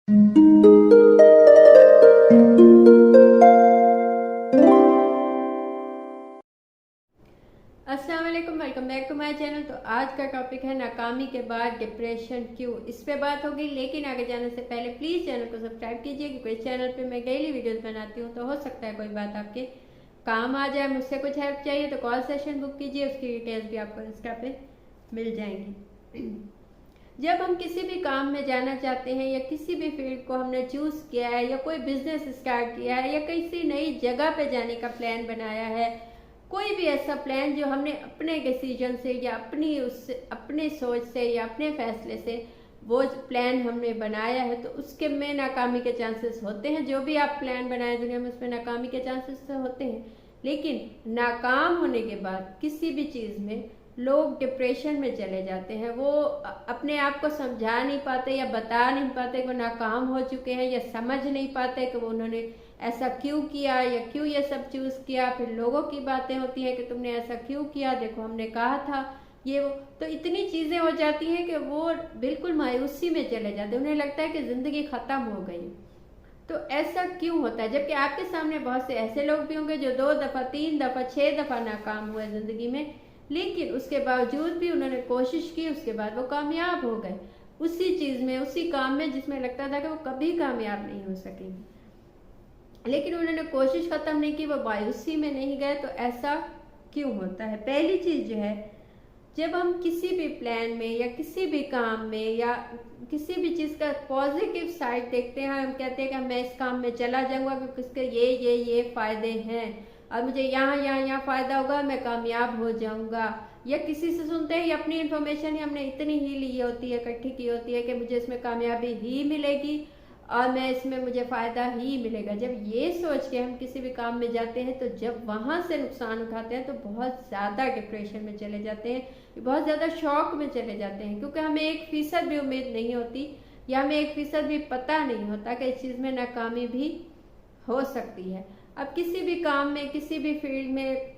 अस्सलाम वालेकुम, welcome back to my channel. तो आज का टॉपिक है नाकामी के बाद डिप्रेशन क्यों। इस पे बात होगी, लेकिन आगे जाने से पहले प्लीज़ चैनल को सब्सक्राइब कीजिए, क्योंकि इस चैनल पे मैं डेली वीडियोस बनाती हूँ। तो हो सकता है कोई बात आपके काम आ जाए, मुझसे कुछ हेल्प चाहिए तो कॉल सेशन बुक कीजिए, उसकी डिटेल्स भी आपको इंस्टा पे मिल जाएंगी। जब हम किसी भी काम में जाना चाहते हैं या किसी भी फील्ड को हमने चूज़ किया है या कोई बिजनेस स्टार्ट किया है या किसी नई जगह पे जाने का प्लान बनाया है, कोई भी ऐसा प्लान जो हमने अपने डिसीजन से या अपनी सोच से या अपने फैसले से वो प्लान हमने बनाया है, तो उसके में नाकामी के चांसेस होते हैं। जो भी आप प्लान बनाए दुनिया में, उसमें नाकामी के चांसेस तो होते हैं। लेकिन नाकाम होने के बाद किसी भी चीज़ में लोग डिप्रेशन में चले जाते हैं। वो अपने आप को समझा नहीं पाते या बता नहीं पाते कि वो नाकाम हो चुके हैं, या समझ नहीं पाते कि वो उन्होंने ऐसा क्यों किया या क्यों ये सब चूज़ किया। फिर लोगों की बातें होती हैं कि तुमने ऐसा क्यों किया, देखो हमने कहा था ये वो। तो इतनी चीज़ें हो जाती हैं कि वो बिल्कुल मायूसी में चले जाते हैं, उन्हें लगता है कि ज़िंदगी ख़त्म हो गई। तो ऐसा क्यों होता है, जबकि आपके सामने बहुत से ऐसे लोग भी होंगे जो 2 दफ़ा 3 दफ़ा 6 दफ़ा नाकाम हुए ज़िंदगी में, लेकिन उसके बावजूद भी उन्होंने कोशिश की, उसके बाद वो कामयाब हो गए उसी चीज़ में, उसी काम में जिसमें लगता था कि वो कभी कामयाब नहीं हो सकेंगे। लेकिन उन्होंने कोशिश ख़त्म नहीं की, वो मायूसी में नहीं गए। तो ऐसा क्यों होता है? पहली चीज़ जो है, जब हम किसी भी प्लान में या किसी भी काम में या किसी भी चीज़ का पॉजिटिव साइड देखते हैं, हम कहते हैं कि मैं इस काम में चला जाऊंगा क्योंकि इसके ये फ़ायदे हैं और मुझे यहाँ फ़ायदा होगा, मैं कामयाब हो जाऊंगा। या किसी से सुनते हैं, या अपनी इन्फॉर्मेशन ही हमने इतनी ही ली होती है, इकट्ठी की होती है कि मुझे इसमें कामयाबी ही मिलेगी और मैं इसमें मुझे फ़ायदा ही मिलेगा। जब ये सोच के हम किसी भी काम में जाते हैं, तो जब वहाँ से नुकसान उठाते हैं तो बहुत ज़्यादा डिप्रेशन में चले जाते हैं, बहुत ज़्यादा शॉक में चले जाते हैं, क्योंकि हमें 1% भी उम्मीद नहीं होती या हमें 1% भी पता नहीं होता कि इस चीज़ में नाकामी भी हो सकती है। अब किसी भी काम में, किसी भी फील्ड में,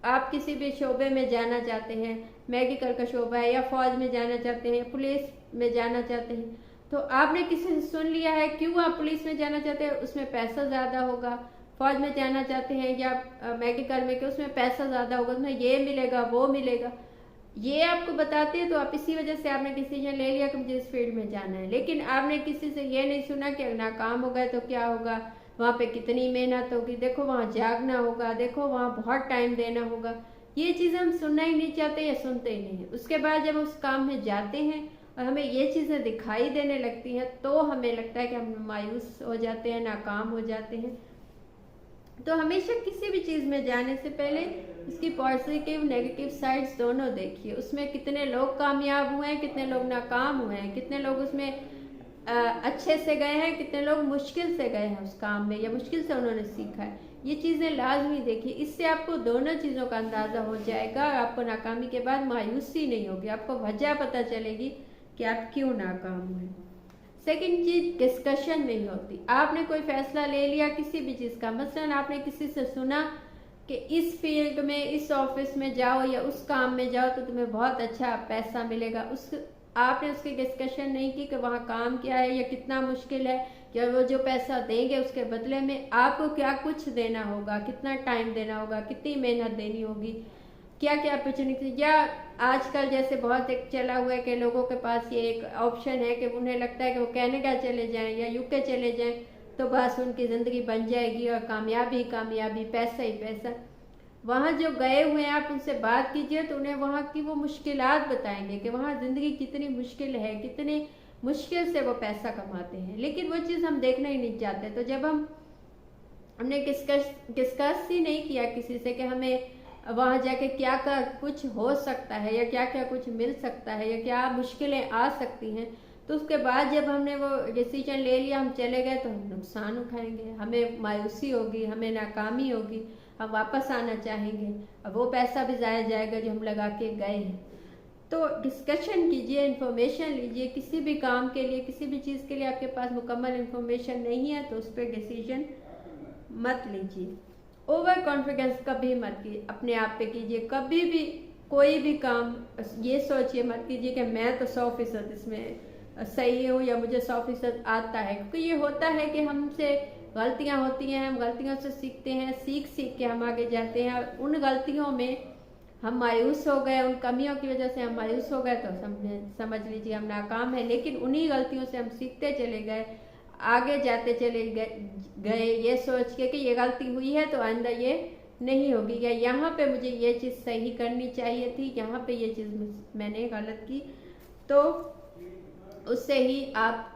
आप किसी भी शोबे में जाना चाहते हैं, मेडिकल का शोबा है, या फौज में जाना चाहते हैं, पुलिस में जाना चाहते हैं, तो आपने किसी से सुन लिया है क्यों आप पुलिस में जाना चाहते हैं, उसमें पैसा ज़्यादा होगा। फौज में जाना चाहते हैं या मेडिकल में, कि उसमें पैसा ज़्यादा होगा, उसमें ये मिलेगा वो मिलेगा, ये आपको बताते हैं। तो आप इसी वजह से आपने डिसीजन ले लिया कि मुझे इस फील्ड में जाना है। लेकिन आपने किसी से ये नहीं सुना कि नाकाम हो गए तो क्या होगा, वहाँ पे कितनी मेहनत होगी, देखो वहाँ जागना होगा, देखो वहाँ बहुत टाइम देना होगा। ये चीज़ें हम सुनना ही नहीं चाहते या सुनते ही नहीं है। उसके बाद जब उस काम में जाते हैं और हमें ये चीज़ें दिखाई देने लगती हैं, तो हमें लगता है कि हम मायूस हो जाते हैं, नाकाम हो जाते हैं। तो हमेशा किसी भी चीज़ में जाने से पहले उसकी पॉजिटिव नेगेटिव साइड्स दोनों देखिए। उसमें कितने लोग कामयाब हुए हैं, कितने लोग नाकाम हुए हैं, कितने लोग उसमें अच्छे से गए हैं, कितने लोग मुश्किल से गए हैं उस काम में, या मुश्किल से उन्होंने सीखा है। ये चीज़ें लाजमी देखिए, इससे आपको दोनों चीज़ों का अंदाज़ा हो जाएगा और आपको नाकामी के बाद मायूसी नहीं होगी, आपको वजह पता चलेगी कि आप क्यों नाकाम हुए। सेकंड चीज, डिस्कशन नहीं होती। आपने कोई फैसला ले लिया किसी भी चीज़ का, मसलन आपने किसी से सुना कि इस फील्ड में, इस ऑफिस में जाओ या उस काम में जाओ तो तुम्हें बहुत अच्छा पैसा मिलेगा। आपने उसकी डिस्कशन नहीं की कि वहाँ काम क्या है या कितना मुश्किल है, या वो जो पैसा देंगे उसके बदले में आपको क्या कुछ देना होगा, कितना टाइम देना होगा, कितनी मेहनत देनी होगी, क्या क्या अपॉर्चुनिटी। या आजकल जैसे बहुत एक चला हुआ है कि लोगों के पास ये एक ऑप्शन है कि उन्हें लगता है कि वो कनाडा चले जाएं या यूके चले जाएं तो बस उनकी ज़िंदगी बन जाएगी और कामयाबी कामयाबी, पैसा ही पैसा। वहाँ जो गए हुए हैं आप उनसे बात कीजिए तो उन्हें वहाँ की वो मुश्किलात बताएंगे कि वहाँ ज़िंदगी कितनी मुश्किल है, कितने मुश्किल से वो पैसा कमाते हैं। लेकिन वो चीज़ हम देखना ही नहीं चाहते। तो जब हमने डिस्कस ही नहीं किया किसी से कि हमें वहाँ जाके क्या क्या कुछ हो सकता है या क्या क्या कुछ मिल सकता है या क्या मुश्किलें आ सकती हैं, तो उसके बाद जब हमने वो डिसीजन ले लिया, हम चले गए, तो हम नुकसान उठाएंगे, हमें मायूसी होगी, हमें नाकामी होगी, हम वापस आना चाहेंगे, अब वो पैसा भी ज़ाया जाएगा जो हम लगा के गए हैं। तो डिस्कशन कीजिए, इन्फॉर्मेशन लीजिए। किसी भी काम के लिए, किसी भी चीज़ के लिए आपके पास मुकम्मल इन्फॉर्मेशन नहीं है तो उस पर डिसीजन मत लीजिए। ओवर कॉन्फिडेंस कभी मत कीजिए, अपने आप पे कीजिए। कभी भी कोई भी काम ये सोचिए मत कीजिए कि मैं तो 100% इसमें सही हूँ या मुझे 100% आता है, क्योंकि ये होता है कि हमसे गलतियाँ होती हैं, हम गलतियों से सीखते हैं, सीख सीख के हम आगे जाते हैं। उन गलतियों में हम मायूस हो गए, उन कमियों की वजह से हम मायूस हो गए तो समझ लीजिए हम नाकाम है। लेकिन उन्हीं गलतियों से हम सीखते चले गए, आगे जाते चले गए ये सोच के कि ये गलती हुई है तो आइंदा ये नहीं होगी, या यहाँ पे मुझे ये चीज़ सही करनी चाहिए थी, यहाँ पे ये चीज़ मैंने गलत की, तो उससे ही आप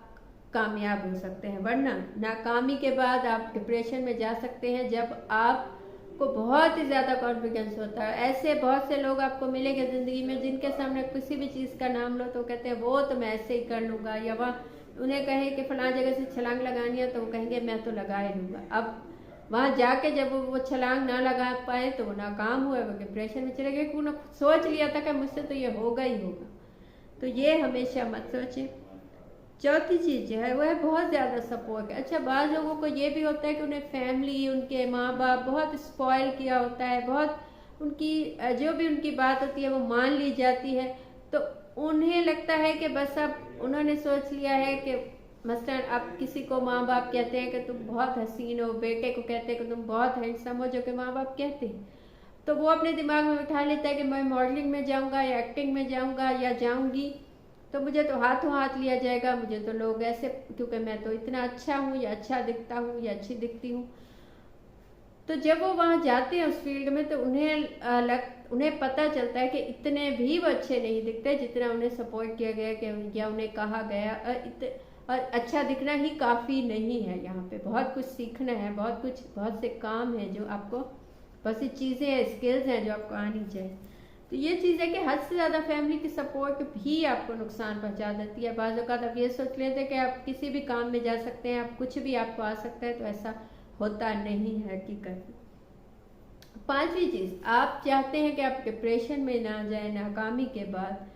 कामयाब हो सकते हैं। वरना नाकामी के बाद आप डिप्रेशन में जा सकते हैं जब आपको बहुत ही ज़्यादा कॉन्फिडेंस होता है। ऐसे बहुत से लोग आपको मिलेंगे ज़िंदगी में जिनके सामने किसी भी चीज़ का नाम लो तो कहते हैं वो तो मैं ऐसे ही कर लूँगा, या वह उन्हें कहे कि फलां जगह से छलांग लगानी है तो वो कहेंगे मैं तो लगा ही लूँगा। अब वहाँ जाके जब वो छलांग ना लगा पाए तो वो नाकाम हुए, वो डिप्रेशन में चले गए, क्योंकि उन्होंने सोच लिया था कि मुझसे तो ये होगा ही होगा। तो ये हमेशा मत सोचें। चौथी चीज़ जो है वो है बहुत ज़्यादा सपोर्ट। अच्छा, बाज़ लोगों को ये भी होता है कि उन्हें फैमिली, उनके माँ बाप बहुत स्पॉइल किया होता है, बहुत उनकी जो भी उनकी बात होती है वो मान ली जाती है, तो उन्हें लगता है कि बस अब उन्होंने सोच लिया है कि मसलन अब किसी को माँ बाप कहते हैं कि तुम बहुत हसीन हो, बेटे को कहते हैं कि तुम बहुत हैंडसम हो, जो कि माँ बाप कहते हैं, तो वो अपने दिमाग में बिठा लेता है कि मैं मॉडलिंग में जाऊँगा या एक्टिंग में जाऊँगा या जाऊँगी तो मुझे तो हाथों हाथ लिया जाएगा, मुझे तो लोग ऐसे, क्योंकि मैं तो इतना अच्छा हूँ या अच्छा दिखता हूँ या अच्छी दिखती हूँ। तो जब वो वहाँ जाते हैं उस फील्ड में तो उन्हें पता चलता है कि इतने भी वो अच्छे नहीं दिखते जितना उन्हें सपोर्ट किया गया कि या उन्हें कहा गया, और अच्छा दिखना ही काफ़ी नहीं है। यहाँ पे बहुत कुछ सीखना है, बहुत से काम है जो आपको, बस ये चीज़ें हैं, स्किल्स हैं जो आपको आनी चाहिए। तो ये चीज़ है कि हद से ज़्यादा फैमिली की सपोर्ट भी आपको नुकसान पहुंचा देती है। बाज़ औक़ात आप ये सोच लेते हैं कि आप किसी भी काम में जा सकते हैं, आप कुछ भी आपको आ सकता है, तो ऐसा होता नहीं है हकीकत में। पांचवी चीज़, आप चाहते हैं कि आप डिप्रेशन में ना जाए नाकामी के बाद,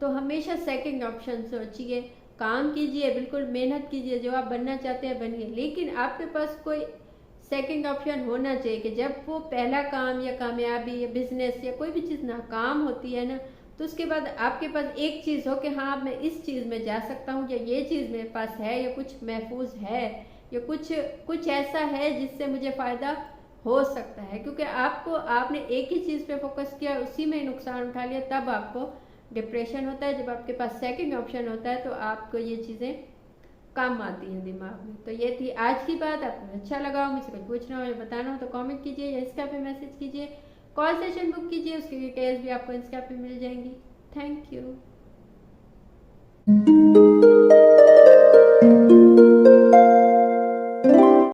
तो हमेशा सेकंड ऑप्शन सोचिए, काम कीजिए, बिल्कुल मेहनत कीजिए, जो आप बनना चाहते हैं बनिए, लेकिन आपके पास कोई सेकंड ऑप्शन होना चाहिए कि जब वो पहला काम या कामयाबी या बिजनेस या कोई भी चीज़ नाकाम होती है ना, तो उसके बाद आपके पास एक चीज़ हो कि हाँ मैं इस चीज़ में जा सकता हूँ, या ये चीज़ मेरे पास है, या कुछ महफूज है, या कुछ ऐसा है जिससे मुझे फ़ायदा हो सकता है। क्योंकि आपने एक ही चीज़ पे फोकस किया, उसी में नुकसान उठा लिया, तब आपको डिप्रेशन होता है। जब आपके पास सेकंड ऑप्शन होता है तो आपको ये चीज़ें काम आती हैं दिमाग में। तो ये थी आज की बात। आपको अच्छा लगा हो, मुझसे कुछ पूछना हो या बताना हो तो कमेंट कीजिए या इंस्टा पे मैसेज कीजिए, कॉल सेशन बुक कीजिए, उसकी डिटेल्स भी आपको इंस्टा पे मिल जाएंगी। Thank you.